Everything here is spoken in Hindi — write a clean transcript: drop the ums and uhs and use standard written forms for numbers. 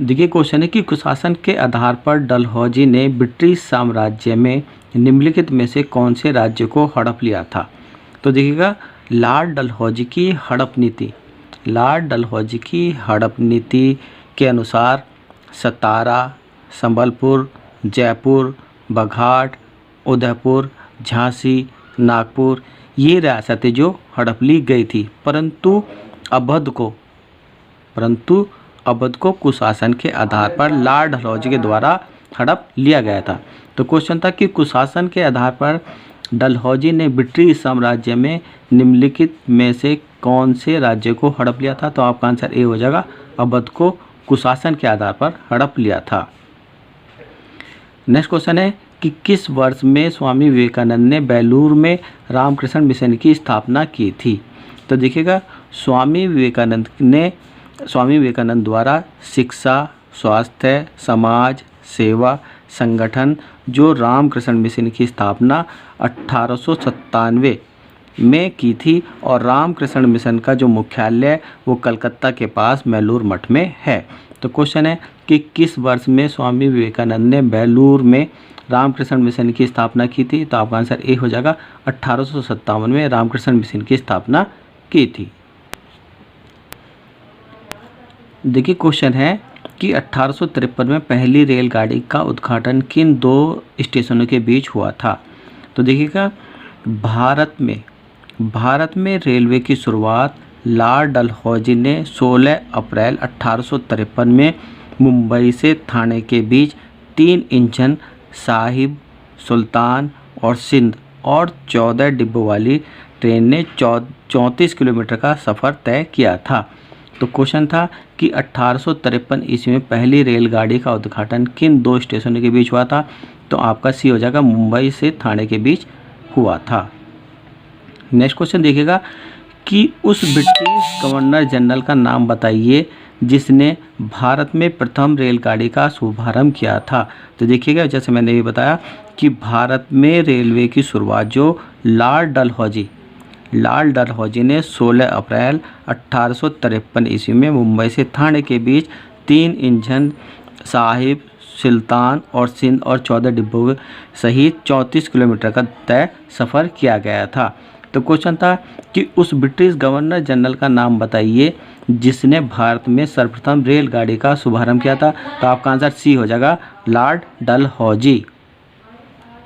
देखिए क्वेश्चन है कि कुशासन के आधार पर डलहौजी ने ब्रिटिश साम्राज्य में निम्नलिखित में से कौन से राज्य को हड़प लिया था। तो देखिएगा लॉर्ड डलहौजी की हड़प नीति, लॉर्ड डलहौजी की हड़प नीति के अनुसार सतारा, संबलपुर, जयपुर, बघाट, उदयपुर, झांसी, नागपुर ये रियासतें जो हड़प ली गई थी, परंतु अवध को कुशासन के आधार पर लॉर्ड डलहौजी के द्वारा हड़प लिया गया था। तो क्वेश्चन था कि कुशासन के आधार पर डलहौजी ने ब्रिटिश साम्राज्य में निम्नलिखित में से कौन से राज्य को हड़प लिया था। तो आपका आंसर ए हो जाएगा, अवध को कुशासन के आधार पर हड़प लिया था। नेक्स्ट क्वेश्चन है कि किस वर्ष में स्वामी विवेकानंद ने बेलूर में रामकृष्ण मिशन की स्थापना की थी। तो देखिएगा स्वामी विवेकानंद द्वारा शिक्षा, स्वास्थ्य, समाज सेवा संगठन जो रामकृष्ण मिशन की स्थापना 1897 में की थी और रामकृष्ण मिशन का जो मुख्यालय वो कलकत्ता के पास बेलूर मठ में है। तो क्वेश्चन है कि किस वर्ष में स्वामी विवेकानंद ने बेलूर में रामकृष्ण मिशन की स्थापना की थी। तो आपका आंसर ए हो जाएगा, 1857 में रामकृष्ण मिशन की स्थापना की थी। देखिए क्वेश्चन है कि 1853 में पहली रेलगाड़ी का उद्घाटन किन दो स्टेशनों के बीच हुआ था। तो देखिएगा भारत में रेलवे की शुरुआत लॉर्ड डलहौजी ने 16 अप्रैल 1853 में मुंबई से ठाणे के बीच 3 इंजन साहिब, सुल्तान और सिंध और 14 डिब्बों वाली ट्रेन ने 34 किलोमीटर का सफ़र तय किया था। तो क्वेश्चन था कि 1853 ईस्वी में पहली रेलगाड़ी का उद्घाटन किन दो स्टेशनों के बीच हुआ था। तो आपका सी हो जाएगा, मुंबई से ठाणे के बीच हुआ था। नेक्स्ट क्वेश्चन देखिएगा कि उस ब्रिटिश गवर्नर जनरल का नाम बताइए जिसने भारत में प्रथम रेलगाड़ी का शुभारंभ किया था। तो देखिएगा जैसे मैंने ये बताया कि भारत में रेलवे की शुरुआत जो लॉर्ड डलहौजी ने 16 अप्रैल 1853 ईस्वी में मुंबई से ठाणे के बीच 3 इंजन साहिब, सुल्तान और सिंध और 14 डिब्बों सहित 34 किलोमीटर का तय सफ़र किया गया था। तो क्वेश्चन था कि उस ब्रिटिश गवर्नर जनरल का नाम बताइए जिसने भारत में सर्वप्रथम रेलगाड़ी का शुभारंभ किया था। तो आपका आंसर सी हो जाएगा, लॉर्ड डलहौजी।